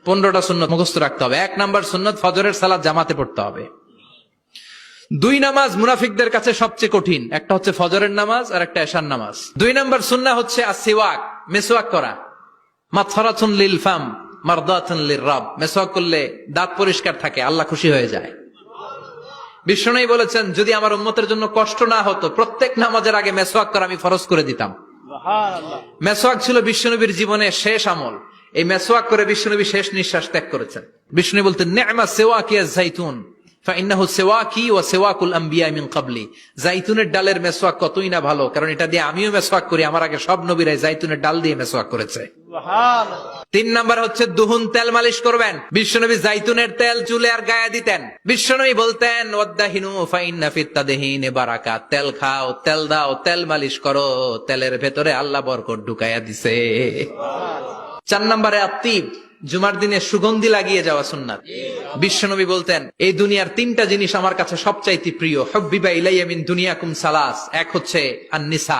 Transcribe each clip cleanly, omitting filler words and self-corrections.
15টা সুন্নত মুখস্থ রাখতে হবে। 1 নাম্বার সুন্নত ফজরের সালাত জামাতে পড়তে হবে। 2 নামাজ মুনাফিকদের কাছে সবচেয়ে কঠিন, একটা হচ্ছে ফজরের নামাজ আর একটা এশার নামাজ। 2 নাম্বার সুন্নাহ হচ্ছে আসওয়াক, মেসওয়াক করা। মাতফারাতুন লিল ফাম মারদাতুন লিররাব, মেসওয়াক করলে দাঁত পরিষ্কার থাকে, আল্লাহ খুশি হয়ে যায়। বিশ্বনবী বলেছেন যদি আমার উম্মতের জন্য কষ্ট না হতো প্রত্যেক নামাজের আগে মেসওয়াক করা আমি ফরজ করে দিতাম। সুবহানাল্লাহ। মেসওয়াক ছিল বিশ্বনবীর জীবনে শেষ আমল। এই মেসওয়াক করে বিশ্বনবী শেষ নিঃশ্বাস ত্যাগ করেছেন। বিশ্বনবী বলতেন নি'মা সিওয়াকিয়াজ যাইতুন ফাইন্নাহু সিওয়াকি ওয়া সিওয়াকুল আমবিয়া মিন ক্বাবলি। যাইতুনের ডালের মেসওয়াক কতই না ভালো, কারণ এটা দিয়ে আমিও মেসওয়াক করি, আমার আগে সব নবীরাই যাইতুনের ডাল দিয়ে মেসওয়াক করেছে। সুবহানাল্লাহ। 3 নাম্বার হচ্ছে দুহুন, তেল মালিশ করবেন। বিশ্বনবী যাইতুনের তেল চুলে আর গায়ে দিতেন। বিশ্বনবী বলতেন ওয়াদাহিনু ফাইন্না ফিত তাদহিনি বারাকাত, তেল খাও, তেল দাও, তেল মালিশ করো, তেলের ভেতরে আল্লাহ বরকত ঢুকাইয়া দিছে। সুবহানাল্লাহ। 4 নম্বরে আত্তিব, জুমার দিনে সুগন্ধি লাগিয়ে যাওয়া সুন্নাত। বিশ্বনবী বলতেন এই দুনিয়ার 3টা জিনিস আমার কাছে সবচাইতে প্রিয়। হুব্বিবা ইলাইয়া মিন দুনিয়াকুম সালাস, 1 হচ্ছে আন-নিসা,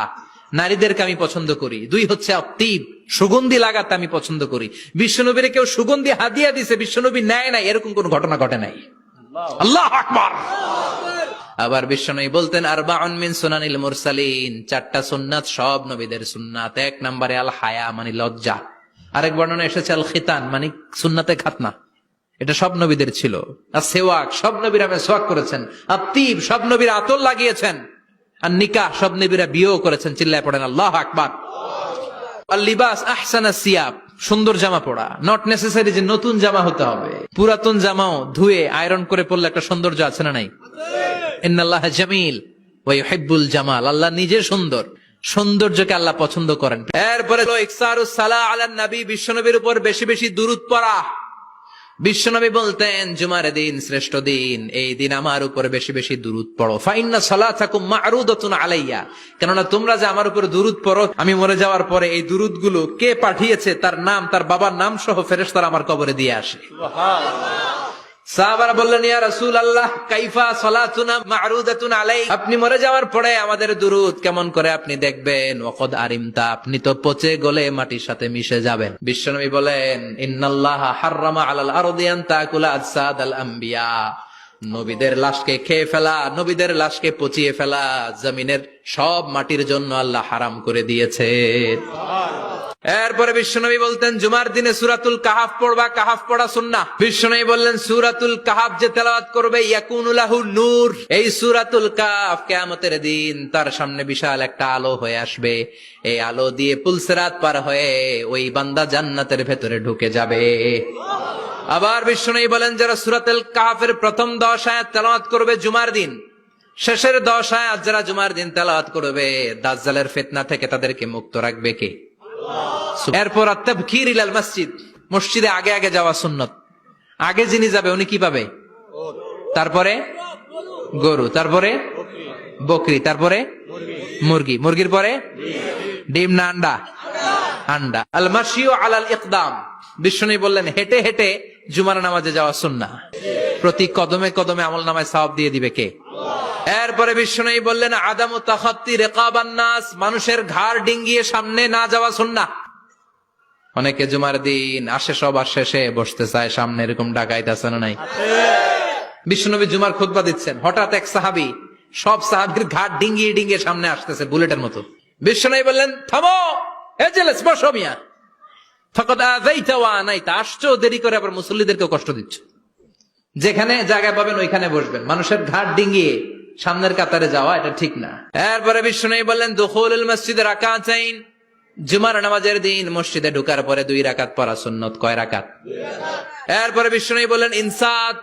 নারীদেরকে আমি পছন্দ করি। 2 হচ্ছে আত্তিব, সুগন্ধি লাগাতে আমি পছন্দ করি। বিশ্বনবীর কেউ সুগন্ধি হাদিয়া দিছে, বিশ্বনবী নেয় নাই, এরকম কোন ঘটনা ঘটে নাই। আল্লাহু আকবার। আবার বিশ্বনবী বলতেন আরবাউন মিন সুনানিল মুরসালিন, 4টা সুন্নাত সব নবীদের সুন্নাত। 1 নম্বরে আল হায়া মানে লজ্জা। আরেক বর্ণনা এসেছে আল খিতান মানে সুন্নাতে খাতনা, এটা সব নবীদের ছিল। আর সেওয়াক, সব নবীরা মেসওয়াক করেছেন। আত্তিব, সব নবীরা আতর লাগিয়েছেন। আর নিকাহ, সব নবীরা বিয়েও করেছেন। চিল্লায় পড়েন আল্লাহু আকবার। আর লিবাস আহসানা সিয়াব, সুন্দর জামা পড়া। নট নেসেসারি যে নতুন জামা হতে হবে, পুরাতন জামাও ধুয়ে আয়রন করে পড়লে একটা সৌন্দর্য আছে না নাই? ইন্নাল্লাহা জামিল ওয়া ইউহিব্বুল জামাল, আল্লাহ নিজে সুন্দর, সৌন্দর্যকে আল্লাহ পছন্দ করেন। এরপরে ইকসারুস সালাহ আলান নবী, বিশ্বনবীর উপর বেশি বেশি দুরূদ পড়া। বিশ্বনবী বলতেন জুমার দিন শ্রেষ্ঠ দিন, এই দিন আমার উপর বেশি বেশি দুরূদ পড়ো। ফাইন্না সালাতাকুম মা'রুদাতুন আলাইয়া, কেননা তোমরা যে আমার উপর দুরূদ পড়ো, আমি মরে যাওয়ার পরে এই দুরূদগুলো কে পাঠিয়েছে তার নাম, তার বাবার নাম সহ ফেরেশতারা আমার কবরে দিয়ে আসে। সুবহানাল্লাহ। সাহাবারা বললেন ইয়া রাসূলুল্লাহ কাইফা সালাতুনা মা'রুদাতুন আলাইক, আপনি মরে যাওয়ার পরে আমাদের দুরূদ কেমন করে আপনি দেখবেন? ওয়াকাদ আরিমতা, আপনি তো পচে গলে মাটির সাথে মিশে যাবেন। বিশ্বনবী বলেন ইন্নাল্লাহা হাররামা আলাল আরদি আন তাকুলা আজসাদাল আম্বিয়া, নবীদের লাশকে খেয়ে ফেলা, নবীদের লাশকে পচিয়ে ফেলা জমিনের সব মাটির জন্য আল্লাহ হারাম করে দিয়েছে। এরপরে বিশ্বনবী বলতেন জুমার দিনে সূরাতুল কাহাফ পড়বা, কাহাফ পড়া সুন্নাহ। বিশ্বনবী বললেন সূরাতুল কাহাফ যে তেলাওয়াত করবে ইয়াকুনু লাহু নূর, এই সূরাতুল কাহাফ কিয়ামতের দিন তার সামনে বিশাল একটা আলো হয়ে আসবে। এই আলো দিয়ে পুলসিরাত পার হয়ে ওই বান্দা জান্নাতের ভেতরে ঢুকে যাবে। আবার বিশ্বনবী বলেন যারা সূরাতুল কাহাফের প্রথম 10 আয়াত তেলাওয়াত করবে জুমার দিন, শেষের 10 আয়াত যারা জুমার দিন তেলাওয়াত করবে, দাজ্জালের ফিতনা থেকে তাদেরকে মুক্ত রাখবে কে? এরপর আত-তাবকির ইলাল মসজিদ, মসজিদে আগে আগে যাওয়া সুন্নত। আগে যিনি যাবে উনি কি পাবে? তারপরে গরু, তারপরে বকরি, তারপরে মুরগি, মুরগির পরে ডিম না আন্ডা? আন্ডা। আল মাশিউ আলাল ইকদাম, বিশ্বনবী বললেন হেঁটে হেঁটে জুমার নামাজে যাওয়া সুন্নাহ। প্রতি কদমে কদমে আমলনামায় সওয়াব দিয়ে দিবে কে? এরপরে বিশ্বনবী বললেন আদামু তাখাত্তি রিকাবান নাস, মানুষের ঘাড় ডিঙ্গিয়ে সামনে না যাওয়া সুন্নাহ। অনেকে জুমার দিন আসে সবার শেষে বসতে চায় সামনে, এরকম ডাকাইত আছে না নাই? বিশ্বনবী জুমার খুতবা দিচ্ছেন, হঠাৎ এক সাহাবী সব সাহাবীর ঘাড় ডিঙ্গিয়ে ডিঙ্গিয়ে সামনে আসতেছে বুলেটের মতো। বিশ্বনবী বললেন থামো, এজেলেস বসো মিয়া, ফাকাদ আযাইতা ওয়া আনাইতা, আসছো দেরি করে আবার মুসল্লিদেরকে কষ্ট দিচ্ছ। যেখানে জায়গা পাবেন ওইখানে বসবেন, মানুষের ঘাড় ডিঙ্গিয়ে সামনের কাতারে যাওয়া এটা ঠিক না। এরপরে বিশ্বনবী বললেন দুখুলুল মসজিদে রাকাতাইন, জুমার নামাজের দিন মসজিদে ঢোকার পরে 2 রাকাত পড়া সুন্নত। কয় রাকাত? 2 রাকাত। এরপরে বিশ্বনবী বললেন ইনসাত,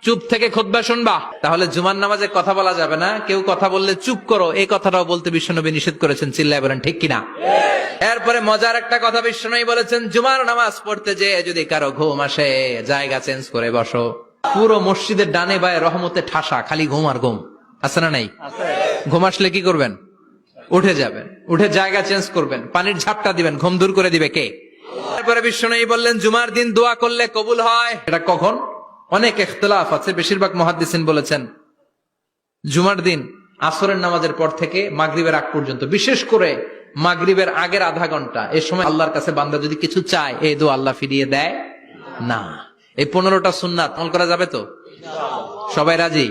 চুপ থেকে খুতবা শুনবা। তাহলে জুমার নামাজে কথা বলা যাবে না, কেউ কথা বললে চুপ করো, এই কথাটাও বলতে বিশ্বনবী নিষেধ করেছেন। চিল্লায় বলেন ঠিক কিনা? এরপরে মজার একটা কথা বিশ্বনবী বলেছেন জুমার নামাজ পড়তে যে যদি কারো ঘুম আসে জায়গা চেঞ্জ করে বসো। পুরো মসজিদের ডানে বায়ে রহমতে ঠাসা, খালি ঘুম আর ঘুম, আছে না নাই? ঘুম আসলে কি করবেন? উঠে যাবেন, উঠে জায়গা চেঞ্জ করবেন, পানির ঝাপটা দিবেন, ঘুম দূর করে দিবে কে? তারপরে বিশ্বনবী বললেন জুমার দিন দোয়া করলে কবুল হয়। এটা কখন? অনেক ইখতিলাফ আছে, বেশিরভাগ মুহাদ্দিসিন বলেছেন জুমার দিন আসরের নামাজের পর থেকে মাগরিবের আগ পর্যন্ত, বিশেষ করে মাগরিবের আগের আধা ঘন্টা, এই সময় আল্লাহর কাছে বান্দা যদি কিছু চায় এই দোয়া আল্লাহ ফিরিয়ে দেয় না। এই 15টা সুন্নাত আমল করা যাবে তো? সবাই রাজি?